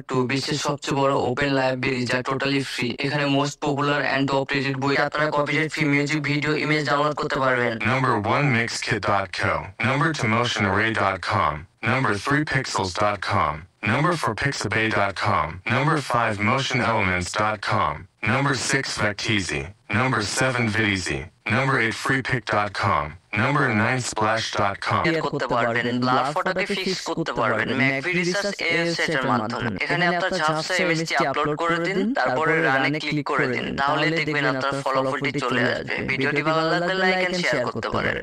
Two বিশ্বের সবচেয়ে বড় ওপেন লাইব্রেরি যা টোটালি ফ্রি। এখানে most popular and top rated বই, আপনারা copyright free music, video, image download করতে পারবেন। Number 1 Mixkit.co. Number 2 MotionArray.com. Number 3 Pixels.com. Number 4 Pixabay.com. Number 5 MotionElements.com. Number 6 Vecteezy. Number 7 Vidizy. Number 8 FreePic.com. Number 9 Splash.com. করতে পারবেন, blur ফটোকে fix করতে পারবেন McVie research এই ওয়েবসাইটের মাধ্যমে। এখানে আপনার ঝাপসা ইমেজটি আপলোড করে দিন, তারপরে রানে ক্লিক করে দিন, তাহলে দেখবেন আপনার ফলাফলটি চলে আসবে। ভিডিওটি ভালো লাগলে লাইক এন্ড শেয়ার করতে পারেন।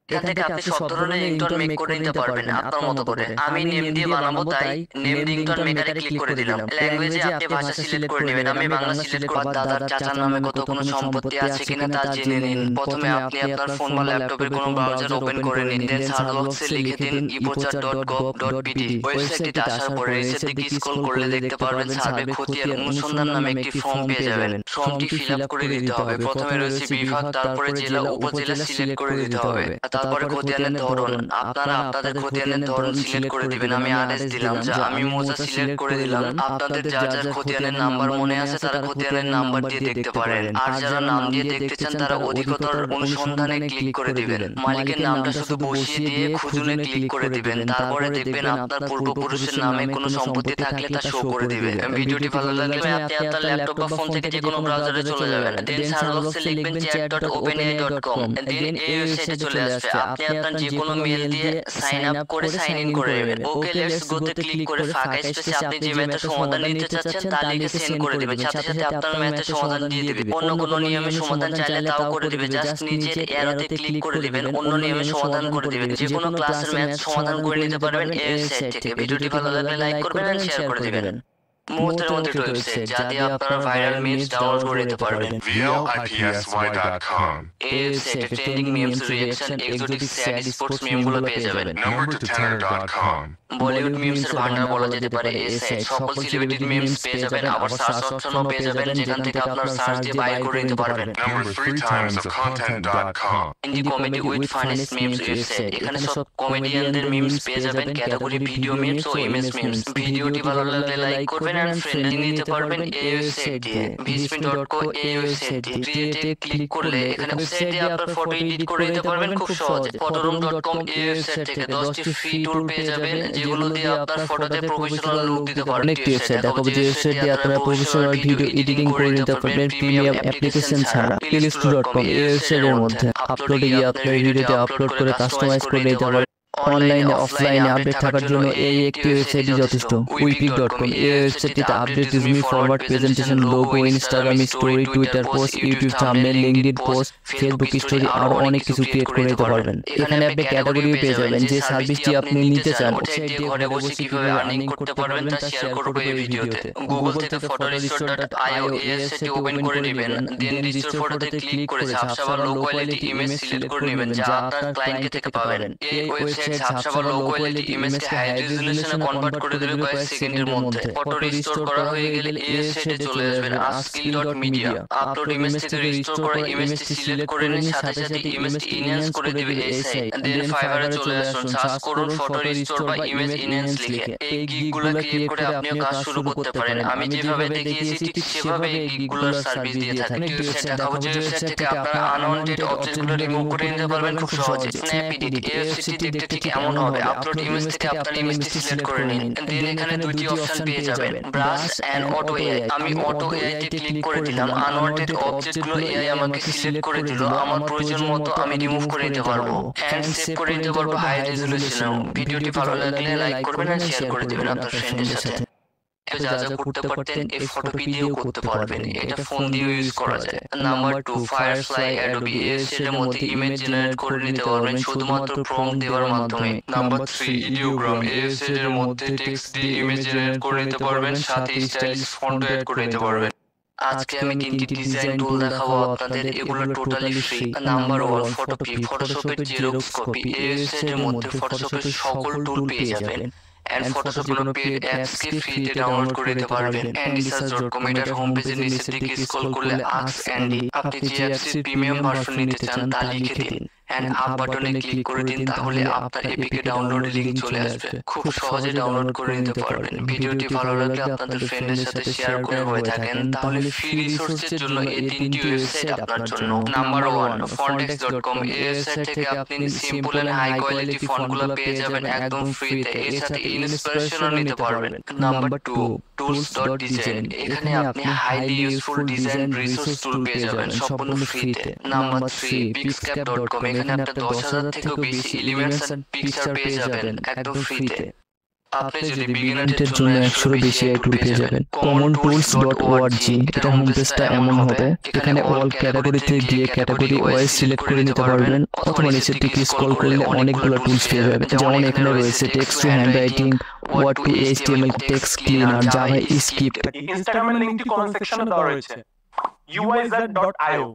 এখান থেকে আপনি সব ধরনের রিংটোন মেক করে নিতে পারবেন আপনার মতো করে। আমি নেম দিয়ে বানাবো, তাই নেম রিংটোন মেকারে ক্লিক করে দিলাম। ল্যাঙ্গুয়েজে আপনি ভাষা সিলেক্ট করে নেবেন। আমি বাংলা সিলেক্ট করব। দাদার চাচার নামে কত কোনো সম্পত্তি আছে কিনা তা জেনে নিন। প্রথমে আপনি আপনার ফোন বা ল্যাপটপের কোনো ব্রাউজার ওপেন করে নিন, দেন সার্চ বক্সে লিখে দিন ipocha.gov.pt। ওয়েবসাইটে আসার পরে নিচের দিকে স্ক্রল করলে দেখতে পারবেন সার্ভে খতিয়ান অনুসন্ধান নামে একটি ফর্ম পেয়ে যাবেন। ফর্মটি ফিল আপ করে দিতে হবে। প্রথমে রয়েছে বিভাগ, তারপরে জেলা, উপজেলা সিলেক্ট করে দিতে হবে। তারপরে খতিয়ানের ধরন, আপনারা আপনাদের খতিয়ানের ধরন সিলেক্ট করে দিবেন। আমি আরএস দিলাম, যা আমি মোজা সিলেক্ট করে দিলাম। আপনাদের যার যার খতিয়ানের নাম্বার মনে আছে তারা খতিয়ানের নাম্বার দিয়ে দেখতে পারেন, আর যারা নাম দিয়ে দেখতে চান তারা অধিকতর অনুসন্ধানে ক্লিক করে দিবেন। মালিকের নামটা শুধু বসিয়ে দিয়ে খুঁজুনে ক্লিক করে দিবেন। তারপরে দেখবেন আপনার পূর্বপুরুষের নামে কোনো সম্পত্তি থাকলে তা শো করে দিবে। ভিডিওটি ভালো লাগলে আপনি আপনার ল্যাপটপ বা ফোন থেকে যে কোনো ব্রাউজারে চলে যাবেন, দেন সার্চ বক্সে লিখবেন chat.openai.com, দেন এই ওয়েবসাইটে চলে আসবে। আপনি আপনার যে কোনো মেল দিয়ে সাইন আপ করে সাইন ইন করে নেবেন। ওকে লেটস গো তে ক্লিক করে ফাঁকা স্পেসে আপনি যে ম্যাথের সমাধান নিতে চাচ্ছেন তা লিখে সেন্ড করে দিবেন। সাথে সাথে আপনার ম্যাথের সমাধান দিয়ে দিবে। অন্য কোনো নিয়মে সমাধান চাইলে তাও করে দিবে। জাস্ট নিচের অ্যারোতে ক্লিক করে দিবেন, অন্য নিয়মে সমাধান করে দিবেন। যে কোনো ক্লাসের ম্যাথ সমাধান করে নিতে পারবেন এই ওয়েবসাইট থেকে। ভিডিওটি ভালো লাগলে লাইক করবেন আর শেয়ার করে দিবেন। মুহূর্তের মধ্যে ওয়েবসাইট যা দিয়ে আপনারা ভাইরাল মিমস ডাউনলোড করে নিতে পারবেন। VLIPSY.com. এই ওয়েবসাইটে trending memes, reaction, exotic, sad, sports মিমগুলো পেয়ে যাবেন। Number 2 Tenor.com. বলিউড মিমসের ভান্ডার বলা যেতে পারে এই সাইট। সকল সেলিব্রিটির মিমস পেয়ে যাবেন, আবার সার্চ অপশনও পেয়ে যাবেন, যেখান থেকে আপনারা সার্চ দিয়ে বাই করে নিতে পারবেন। Number 3 timesofcontent.com. Hindi comedy with funniest memes website. এখানে সব কমেডিয়ানদের মিমস পেয়ে যাবেন, ক্যাটাগরি ভিডিও মিমস ও ইমেজ মিমস। ভিডিওটি ভালো লাগলে লাইক করবেন আর ফ্রেন্ডলি নিতে পারবেন এই ওয়েবসাইট দিয়ে। vspin.co এই ওয়েবসাইট দিয়ে ক্রিয়েটে ক্লিক করলে এখানে ওয়েবসাইট দিয়ে আপনার ফটো এডিট করে নিতে পারবেন খুব সহজে। photorom.com এই ওয়েবসাইট থেকে 10টি ফ্রি টুল পেয়ে যাবেন, যেগুলো দিয়ে আপনার ফটোতে প্রফেশনাল লুক দিতে পারবেন। অনেকটি ওয়েবসাইট দেখাবো যে ওয়েবসাইট দিয়ে আপনারা প্রফেশনাল ভিডিও এডিটিং করে নিতে পারবেন প্রিমিয়াম অ্যাপ্লিকেশন ছাড়া। Pillistu.com এই ওয়েবসাইটের মধ্যে আপলোডে গিয়ে আপনার ভিডিওতে আপলোড করে কাস্টমাইজ করে নিতে পারবেন। অনলাইনে অফলাইনে আপডেট থাকার জন্য এই একটি ওয়েবসাইটই যথেষ্ট। Wipik.com এই ওয়েবসাইটটিতে update, resume, forward, presentation, logo, Instagram story, Twitter post, YouTube thumbnail, LinkedIn post, Facebook story আরো অনেক কিছু ক্রিয়েট করে নিতে পারবেন। এখানে আপনি ক্যাটাগরিও পেয়ে যাবেন। যে সার্ভিসটি আপনি নিতে চান ওয়েবসাইট দিয়ে ঘরে বসে কিভাবে আর্নিং করতে পারবেন তা শেয়ার করব এই ভিডিওতে। গুগল থেকে photorestore.io এই ওয়েবসাইটটি ওপেন করে নেবেন, দেন রিস্টোর ফটোতে ক্লিক করে ঝাপসা বা লো কোয়ালিটি ইমেজ সিলেক্ট করে নেবেন যা আপনার ক্লায়েন্টকে থেকে পাবেন। এই ওয়েবসাইট ঝাপসা বা লো কোয়ালিটি ইমেজকে হাই রেজোলিউশনে কনভার্ট করে দেবে কয়েক সেকেন্ডের মধ্যে। ফটো রিস্টোর করা হয়ে গেলে এই ওয়েবসাইটে চলে আসবেন askil.media। আপলোড ইমেজ থেকে রিস্টোর করা ইমেজটি সিলেক্ট করে নিন, সাথে সাথে ইমেজটি ইনহ্যান্স করে দেবে এই সাইট। দেন ফাইবারে চলে আসুন, সার্চ করুন ফটো রিস্টোর বা ইমেজ ইনহ্যান্স লিখে। এই গিগগুলো ক্রিয়েট করে আপনিও কাজ শুরু করতে পারেন। আমি যেভাবে দেখিয়েছি ঠিক সেভাবে এই গিগগুলোর সার্ভিস দিয়ে থাকি। ওয়েবসাইট দেখাবো যে ওয়েবসাইট থেকে আপনারা আনওয়ান্টেড অবজেক্টগুলো রিমুভ করে নিতে পারবেন খুব সহজে। স্ন্যাপ এডিট এই ওয়েবসাইটটি দেখতে ঠিক এমন হবে। আপলোড ইমেজ থেকে আপনার ইমেজটি সিলেক্ট করে নিন, দেন এখানে দুটি অপশন পেয়ে যাবেন, ব্রাশ এন্ড অটো এআই। আমি অটো এআই তে ক্লিক করে দিলাম। আনওয়ান্টেড অবজেক্টগুলো এআই আমাকে সিলেক্ট করে দিল। আমার প্রয়োজন মতো আমি রিমুভ করে নিতে পারবো এন্ড সেভ করে নিতে পারবো হাই রেজোলিউশনে। ভিডিওটি ভালো লাগলে লাইক করবেন আর শেয়ার করে দিবেন আপনার ফ্রেন্ডের সাথে। যা যা করতে পারতেন এই ফটোপি দিয়েও করতে পারবেন, এটা ফোন দিয়েও ইউজ করা যায়। নাম্বার 2 ফায়ারফ্লাই অ্যাডোবি এর মধ্যে ইমেজ জেনারেট করে নিতে পারবেন শুধুমাত্র প্রম্পট দেওয়ার মাধ্যমে। নাম্বার 3 ইডিওগ্রাম এর মধ্যে টেক্সট দিয়ে ইমেজ জেনারেট করে নিতে পারবেন, সাথে স্টাইলিশ ফন্ট অ্যাড করে নিতে পারবেন। আজকে আমি তিনটি ডিজাইন টুল দেখাবো আপনাদের, এগুলো টোটালি ফ্রি। নাম্বার 1 ফটোপি, ফটোশপের জেরক্স কপি। এর মধ্যে ফটোশপের সকল টুল পেয়ে যাবেন and Photoshop কোনো পেড অ্যাপস কে ফ্রিতে ডাউনলোড করে নিতে পারবেন। andysearch.com এর হোম পেজের নিচের দিকে স্ক্রল করলে ask Andy, আপনি যে অ্যাপসের প্রিমিয়াম ভার্সন নিতে চান তা লিখে দিন এন্ড আপ বাটনে ক্লিক করে দিন, তাহলে আপনার এপিকে ডাউনলোডের লিংক চলে আসবে। খুব সহজে ডাউনলোড করে নিতে পারবেন। ভিডিওটি ভালো লাগলে আপনাদের ফ্রেন্ডের সাথে শেয়ার করে হয়ে থাকেন, তাহলে ফ্রি রিসোর্সের জন্য এই তিনটি ওয়েবসাইট আপনার জন্য। Number 1 fontex.com। এই ওয়েবসাইট থেকে আপনি সিম্পল এন্ড হাই কোয়ালিটি ফন্টগুলো পেয়ে যাবেন একদম ফ্রিতে। এর সাথে ইন্সপিরেশনও নিতে পারবেন। Number 2 tools.design। এখানে আপনি হাইলি ইউজফুল ডিজাইন রিসোর্স টুল পেয়ে যাবেন সম্পূর্ণ ফ্রিতে। Number 3 pixscape.com। এখানে আপনি 10,000 থেকেও বেশি এলিমেন্টস এন্ড পিকচার পেয়ে যাবেন একদম ফ্রিতে। আপনি যদি বিগিনারদের জন্য 100 বেশি এই টুল পেয়ে যাবেন। commontools.org। এটা হোম পেজটা এমন হবে, এখানে অল ক্যাটাগরিতে গিয়ে ক্যাটাগরি ওয়াইজ সিলেক্ট করে নিতে পারবেন, অথবা নিচের দিকে স্ক্রল করলে অনেকগুলো টুলস পেয়ে যাবেন। যেমন এখানে রয়েছে text to handwriting, word to HTML, text cleaner, JavaScript. ইনস্টাগ্রামের লিংকটি কমেন্ট সেকশনে দেওয়া রয়েছে। uiz.io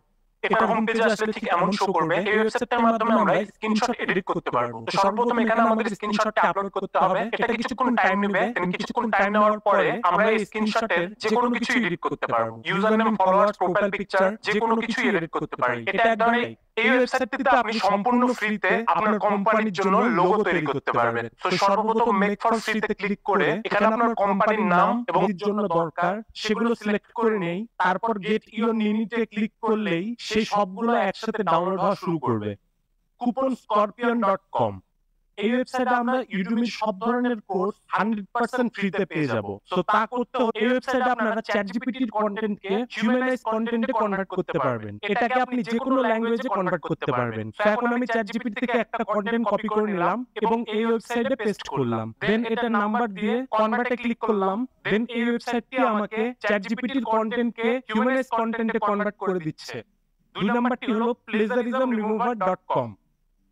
এটা হোম পেজে আসলে ঠিক এমন শো করবে। এই ওয়েবসাইটের মাধ্যমে আমরা স্ক্রিনশট এডিট করতে পারবো। তো সর্বপ্রথম এখানে আমাদের স্ক্রিনশটটা আপলোড করতে হবে। এটা কিছুক্ষণ টাইম নেবে। কিছুক্ষণ টাইম নেওয়ার পরে আমরা এই স্ক্রিনশটের যে কোনো কিছু এডিট করতে পারবো। User name, followers, profile picture যে কোনো কিছু এডিট করতে পারি। এটা এক ধরনের এই ওয়েবসাইটটিতে আপনি সম্পূর্ণ ফ্রিতে আপনার কোম্পানির জন্য লোগো তৈরি করতে পারবেন। তো সর্বপ্রথম মেক ফর ফ্রিতে ক্লিক করে এখানে আপনার কোম্পানির নাম এবং এর জন্য দরকার সেগুলো সিলেক্ট করে নেই। তারপর গেট ইওর নিনিতে ক্লিক করলেই সেই সবগুলো একসাথে ডাউনলোড হওয়া শুরু করবে। couponscorpion.com। এই ওয়েবসাইটে আমরা ইউডেমির সব ধরনের কোর্স 100% ফ্রিতে পেয়ে যাব। সো তা করতে হলে এই ওয়েবসাইটে আপনারা চ্যাটজিপিটির কন্টেন্টকে হিউম্যানাইজ কন্টেন্টে কনভার্ট করতে পারবেন। এটাকে আপনি যে কোনো ল্যাঙ্গুয়েজে কনভার্ট করতে পারবেন। তো এখন আমি চ্যাটজিপিটি থেকে একটা কন্টেন্ট কপি করে নিলাম এবং এই ওয়েবসাইটে পেস্ট করলাম। দেন এটা নাম্বার দিয়ে কনভার্টে ক্লিক করলাম। দেন এই ওয়েবসাইটটি আমাকে চ্যাটজিপিটির কন্টেন্টকে হিউম্যানাইজ কন্টেন্টে কনভার্ট করে দিচ্ছে। 2 নাম্বারটি হলো plagiarismremover.com।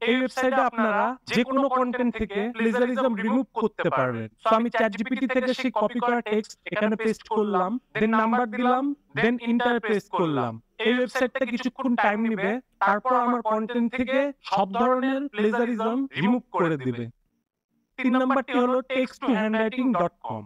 এই ওয়েবসাইটে আপনারা যে কোনো কন্টেন্ট থেকে প্লেজারিজম রিমুভ করতে পারবেন। সো আমি চ্যাটজিপিটি থেকে সেই কপি করা টেক্সট এখানে পেস্ট করলাম, দেন নাম্বার দিলাম, দেন এন্টার প্রেস করলাম। এই ওয়েবসাইটটা কিছুক্ষণ টাইম নেবে, তারপর আমার কন্টেন্ট থেকে সব ধরনের প্লেজারিজম রিমুভ করে দিবে। 3 নাম্বারটি হলো text-to-handwriting.com।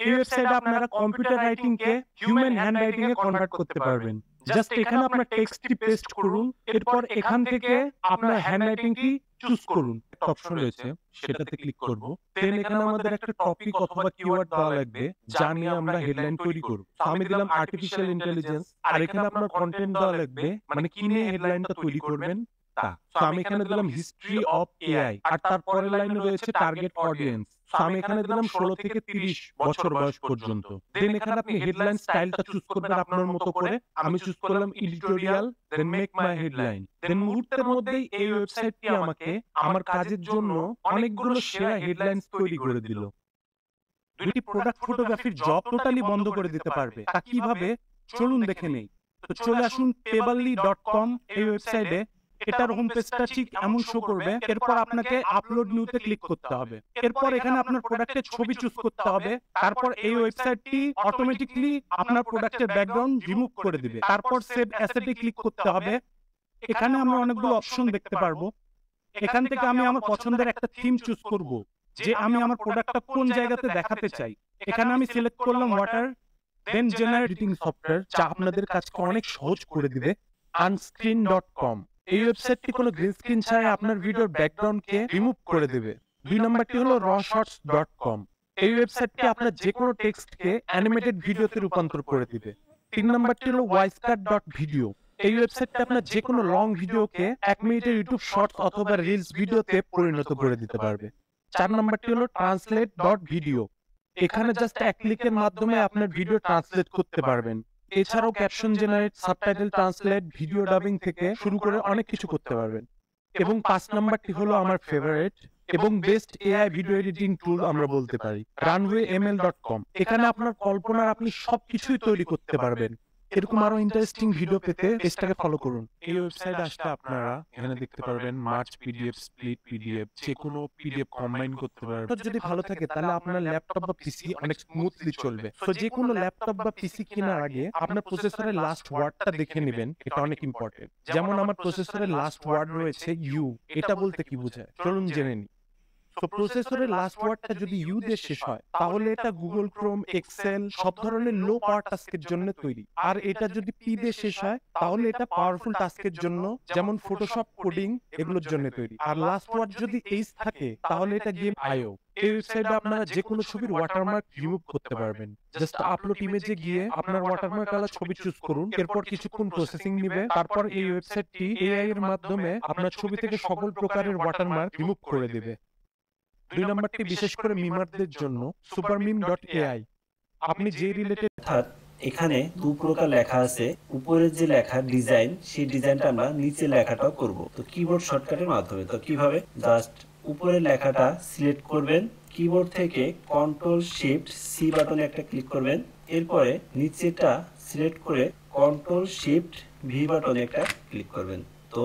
এই ওয়েবসাইটে আপনারা কম্পিউটার রাইটিং কে হিউম্যান হ্যান্ডরাইটিং এ কনভার্ট করতে পারবেন। জাস্ট এখানে আপনার টেক্সটটি পেস্ট করুন, এরপর এখান থেকে আপনার হ্যান্ডরাইটিংটি চুজ করুন। একটা অপশন রয়েছে, সেটাতে ক্লিক করব। দেন এখানে আমাদের একটা টপিক অথবা কিওয়ার্ড দেওয়া লাগবে যা নিয়ে আমরা হেডলাইন তৈরি করব। তো আমি দিলাম আর্টিফিশিয়াল ইন্টেলিজেন্স, আর এখানে আপনার কন্টেন্ট দেওয়া লাগবে, মানে কি নিয়ে হেডলাইনটা তৈরি করবেন তা। তো আমি এখানে দিলাম হিস্ট্রি অফ এআই, আর তার পরের লাইনে রয়েছে টার্গেট অডিয়েন্স। আমি এখানে দিলাম 16 থেকে 30 বছর বয়স পর্যন্ত। দেন এখানে আপনি হেডলাইন স্টাইলটা চুজ করবেন আপনার মতো করে। আমি চুজ করলাম এডিটোরিয়াল, দেন মেক মাই হেডলাইন। দেন মুহূর্তের মধ্যেই এই ওয়েবসাইটটি আমাকে আমার কাজের জন্য অনেকগুলো সেরা হেডলাইনস তৈরি করে দিল। দুটি প্রোডাক্ট ফটোগ্রাফির জব টোটালি বন্ধ করে দিতে পারবে। তা কিভাবে চলুন দেখে নেই। তো চলে আসুন paperly.com। এই ওয়েবসাইটে এটার হোম পেজটা ঠিক এমন শো করবে। এরপর আপনাকে আপলোড নিউতে ক্লিক করতে হবে। এরপর এখানে আপনার প্রোডাক্টের ছবি চুজ করতে হবে। তারপর এই ওয়েবসাইটটি অটোমেটিক্যালি আপনার প্রোডাক্টের ব্যাকগ্রাউন্ড রিমুভ করে দিবে। তারপর সেভ অ্যাসেটে ক্লিক করতে হবে। এখানে আমরা অনেকগুলো অপশন দেখতে পারবো। এখান থেকে আমি আমার পছন্দের একটা থিম চুজ করব, যে আমি আমার প্রোডাক্টটা কোন জায়গাতে দেখাতে চাই। এখানে আমি সিলেক্ট করলাম ওয়াটার। দেন জেনারেট এডিটিং সফটওয়্যার, যা আপনাদের কাজকে অনেক সহজ করে দিবে, unscreen.com। এই ওয়েবসাইটটি কোনো গ্রিন স্ক্রিন ছাড়াই আপনার ভিডিওর ব্যাকগ্রাউন্ডকে রিমুভ করে দেবে। 2 নাম্বারটি হলো rawshots.com। এই ওয়েবসাইটটি আপনার যে কোনো টেক্সটকে অ্যানিমেটেড ভিডিওতে রূপান্তর করে দিবে। 3 নাম্বারটি হলো wisecut.video। এই ওয়েবসাইটটি আপনার যে কোনো লং ভিডিওকে 1 মিনিটের ইউটিউব শর্টস অথবা রিলস ভিডিওতে পরিণত করে দিতে পারবে। 4 নাম্বারটি হলো translate.video। এখানে জাস্ট এক ক্লিকের মাধ্যমে আপনার ভিডিও ট্রান্সলেট করতে পারবেন। এছাড়াও caption generate, subtitle translate, video dubbing থেকে শুরু করে অনেক কিছু করতে পারবেন। এবং 5 নাম্বারটি হলো আমার ফেভারিট এবং বেস্ট এআই ভিডিও এডিটিং টুল আমরা বলতে পারি, runwayml.com। এখানে আপনার কল্পনার আপনি সবকিছুই তৈরি করতে পারবেন। এরকম আরো ইন্টারেস্টিং ভিডিও পেতে পেজটাকে ফলো করুন। এই ওয়েবসাইটে আসলে আপনারা এখানে দেখতে পারবেন মার্চ পিডিএফ, স্প্লিট পিডিএফ, যে কোনো পিডিএফ কম্বাইন করতে পারবেন। যদি ভালো থাকে তাহলে আপনার ল্যাপটপ বা পিসি অনেক স্মুথলি চলবে। সো যে কোনো ল্যাপটপ বা পিসি কেনার আগে আপনার প্রসেসরের লাস্ট ওয়ার্ডটা দেখে নেবেন, এটা অনেক ইম্পর্টেন্ট। যেমন আমার প্রসেসরের লাস্ট ওয়ার্ড রয়েছে ইউ। এটা বলতে কি বোঝায় চলুন জেনে নিই। তো প্রসেসরের লাস্ট ওয়ার্ডটা যদি ইউ দিয়ে শেষ হয় তাহলে এটা গুগল ক্রোম, এক্সেল সব ধরনের লো পাওয়ার টাস্কের জন্য তৈরি। আর এটা যদি পি দিয়ে শেষ হয় তাহলে এটা পাওয়ারফুল টাস্কের জন্য, যেমন ফটোশপ, কোডিং এগুলোর জন্য তৈরি। আর লাস্ট ওয়ার্ড যদি এইচ থাকে তাহলে এটা গেম আইও। এই ওয়েবসাইটে আপনারা যে কোনো ছবির ওয়াটারমার্ক রিমুভ করতে পারবেন। জাস্ট আপলোড ইমেজে গিয়ে আপনার ওয়াটারমার্ক আলা ছবি চুজ করুন, এরপর কিছুক্ষণ প্রসেসিং নিবে, তারপর এই ওয়েবসাইটটি এআই এর মাধ্যমে আপনার ছবি থেকে সকল প্রকারের ওয়াটারমার্ক রিমুভ করে দিবে। 2 নম্বরটি বিশেষ করে মিমারদের জন্য supermeme.ai। আপনি যে রিলেটেড, অর্থাৎ এখানে দু প্রকার লেখা আছে। উপরের যে লেখা ডিজাইন, সেই ডিজাইনটা আমরা নিচে লেখাটাও করব। তো কিবোর্ড শর্টকাটের মাধ্যমে। তো কিভাবে? জাস্ট উপরের লেখাটা সিলেক্ট করবেন, কিবোর্ড থেকে কন্ট্রোল শিফট সি বাটনে একটা ক্লিক করবেন, এরপরে নিচেটা সিলেক্ট করে কন্ট্রোল শিফট ভি বাটনে একটা ক্লিক করবেন। তো